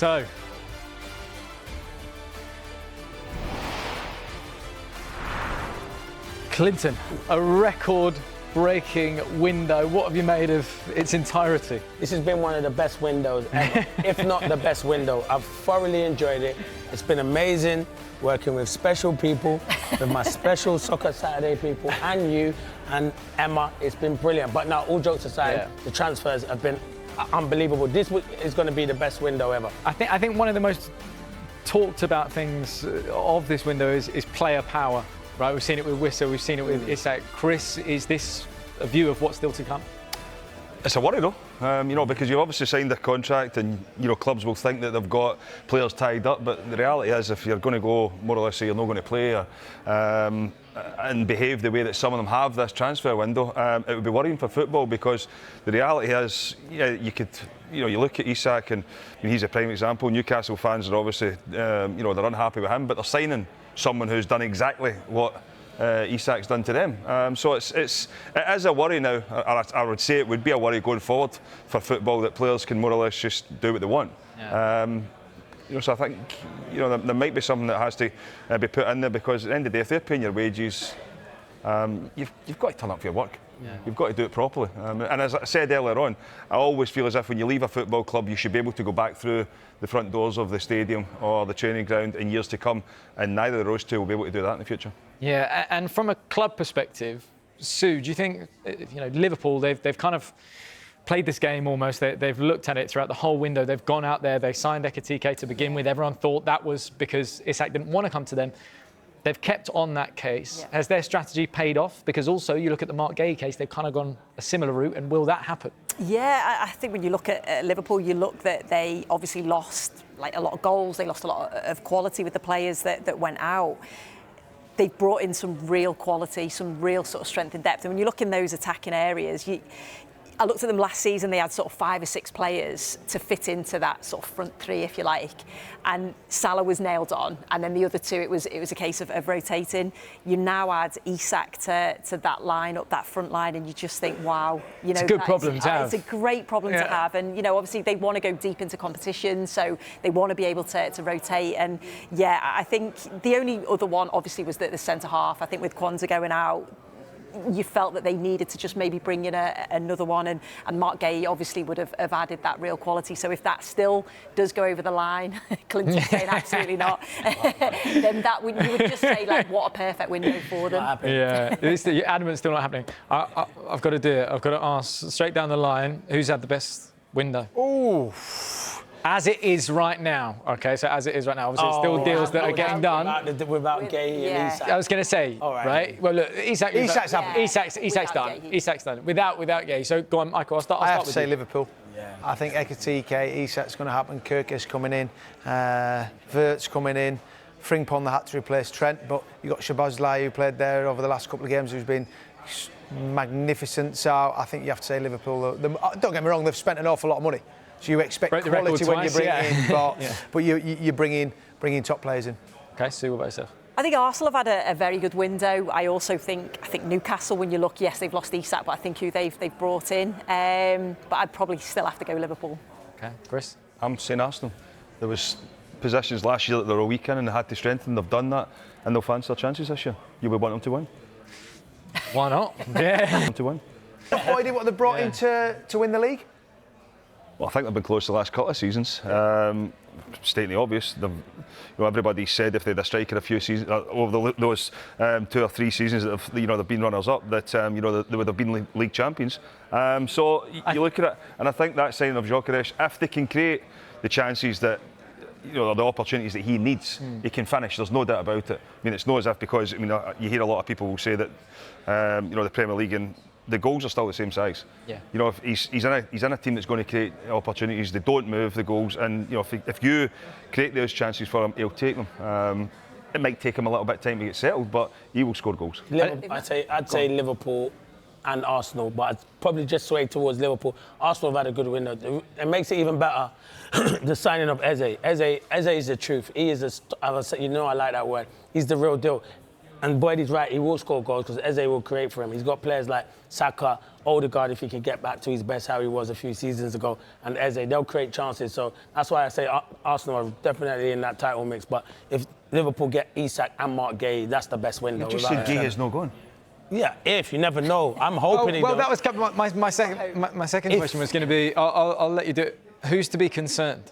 So, Clinton, a record-breaking window. What have you made of its entirety? This has been one of the best windows ever, if not the best window. I've thoroughly enjoyed it. It's been amazing working with special people, with my special Soccer Saturday people, and you, and Emma. It's been brilliant. But now, all jokes aside, the transfers have been unbelievable. This is going to be the best window ever. I think one of the most talked about things of this window is player power. Right, we've seen it with Wissa, we've seen it with Isak. Chris, is this a view of what's still to come? It's a worry though, because you've obviously signed a contract and, clubs will think that they've got players tied up, but the reality is if you're going to go more or less say you're not going to play and behave the way that some of them have this transfer window, it would be worrying for football, because the reality is, you look at Isak and he's a prime example. Newcastle fans are obviously, they're unhappy with him, but they're signing someone who's done exactly what Isak's done to them. So it is a worry now. I would say it would be a worry going forward for football, that players can more or less just do what they want. Yeah. So I think there might be something that has to be put in there, because at the end of the day, if they're paying your wages, you've got to turn up for your work. Yeah. You've got to do it properly. And as I said earlier on, I always feel as if when you leave a football club, you should be able to go back through the front doors of the stadium or the training ground in years to come, and neither of those two will be able to do that in the future. Yeah, and from a club perspective, Sue, do you think, Liverpool, they've kind of played this game almost, they've looked at it throughout the whole window, they've gone out there, they signed Ekitike to begin with, everyone thought that was because Isak didn't want to come to them. They've kept on that case. Yeah. Has their strategy paid off? Because also, you look at the Mark Gay case, they've kind of gone a similar route, and will that happen? Yeah, I think when you look at Liverpool, you look that they obviously lost a lot of goals, they lost a lot of quality with the players that went out. They've brought in some real quality, some real sort of strength and depth. And when you look in those attacking areas, I looked at them last season, they had sort of 5 or 6 players to fit into that sort of front three, if you like. And Salah was nailed on, and then the other two, it was a case of rotating. You now add Isak to that line, up that front line, and you just think, wow. It's a good problem to have. It's a great problem to have. And, obviously they want to go deep into competition, so they want to be able to rotate. And, yeah, I think the only other one, obviously, was the centre-half. I think with Kwanzaa going out, you felt that they needed to just maybe bring in another one, and Mark Gay obviously would have added that real quality. So if that still does go over the line, Clinton's saying absolutely not, then you would just say, what a perfect window for them. Yeah, you're adamant still not happening. I've got to do it. I've got to ask straight down the line, who's had the best window? Ooh. As it is right now, okay? So as it is right now, obviously, it's still deals that are getting done. Without Gay and Isak. I was going to say, right? Well, look, Isak's done. Isak's done. Without Gay. So go on, Michael. I'll start with you. I have to say Liverpool. Yeah. I think Ekitike, Isak's going to happen. Kirkus coming in. Vert's coming in. Frimpong, they had to replace Trent, but you got Szoboszlai, who played there over the last couple of games, who's been magnificent. So I think you have to say Liverpool. Don't get me wrong, they've spent an awful lot of money. So you expect quality when you bring it in, but you bring in top players in. Okay, Sue, what about yourself? I think Arsenal have had a very good window. I also think Newcastle, when you look, yes, they've lost Isak, but I think who they've brought in. But I'd probably still have to go Liverpool. Okay, Chris? I'm saying Arsenal. There was positions last year that they were weak in and they had to strengthen. They've done that, and they'll fancy their chances this year. You would want them to win. Why not? Yeah. To win. Boyd, what they brought in to win the league? Well, I think they've been close the last couple of seasons. Stating the obvious, everybody said if they had a striker a few seasons over those 2 or 3 seasons that they've been runners-up, that they would have been league champions. So you look at it, and I think that signing of Gyökeres, if they can create the chances that the opportunities that he needs, he can finish. There's no doubt about it. I mean, it's not as if because you hear a lot of people will say that the Premier League and the goals are still the same size. Yeah. If he's in a team that's going to create opportunities, they don't move the goals, and if you create those chances for him, he'll take them. It might take him a little bit of time to get settled, but he will score goals. I'd say Liverpool and Arsenal, but I'd probably just sway towards Liverpool. Arsenal have had a good window. It makes it even better, the signing of Eze. Eze is the truth. He is I like that word. He's the real deal. And Boyd is right, he will score goals because Eze will create for him. He's got players like Saka, Odegaard, if he can get back to his best, how he was a few seasons ago, and Eze, they'll create chances. So that's why I say Arsenal are definitely in that title mix. But if Liverpool get Isak and Mark Gay, that's the best window. You just said Gay is no going. Yeah, if you never know, I'm hoping. Well, that was my second question was going to be. I'll let you do it. Who's to be concerned?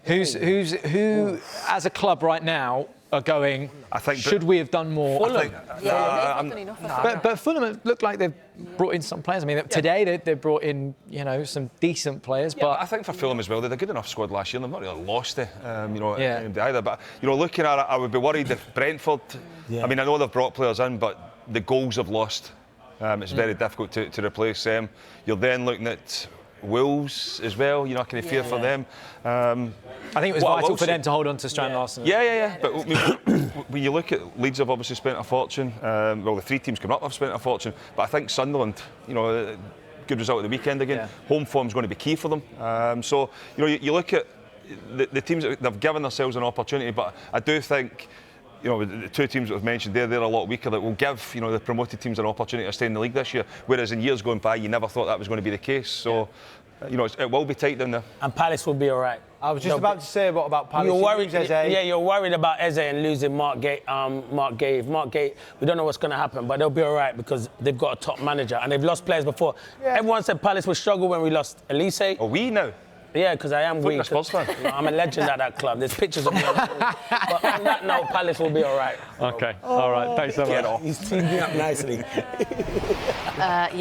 Who as a club right now are going? I think. Should we have done more? Fulham. They've not done enough. But Fulham look like they've brought in some players. I mean, today they brought in some decent players. Yeah, but I think for Fulham as well, they had a good enough squad last year. They've not really lost it, Yeah. either. But looking at it, I would be worried if Brentford. Yeah. I mean, I know they've brought players in, but the goals have lost. It's very difficult to replace them. You're then looking at Wolves as well. I kind of fear for them. I think it was vital for them to hold on to Strand Larsen. Yeah. But when you look at Leeds, have obviously spent a fortune. Well, the three teams coming up have spent a fortune. But I think Sunderland, good result at the weekend again. Yeah. Home form's going to be key for them. So you look at the teams that they've given themselves an opportunity. But I do think. The two teams that I've mentioned there, they're a lot weaker. That will give, the promoted teams an opportunity to stay in the league this year. Whereas in years going by, you never thought that was going to be the case. So, it will be tight down there. And Palace will be all right. I was just about to say what about Palace. You're worried, Eze. you're worried about Eze and losing Mark Gay. If Mark Gay, we don't know what's going to happen, but they'll be all right because they've got a top manager and they've lost players before. Yeah. Everyone said Palace would struggle when we lost Elise. Are we now? Yeah, because I am weak. a Spurs fan. I'm a legend at that club. There's pictures of me. But on that note, Palace will be all right. Okay. All right. Thanks so much. He's teaming up nicely.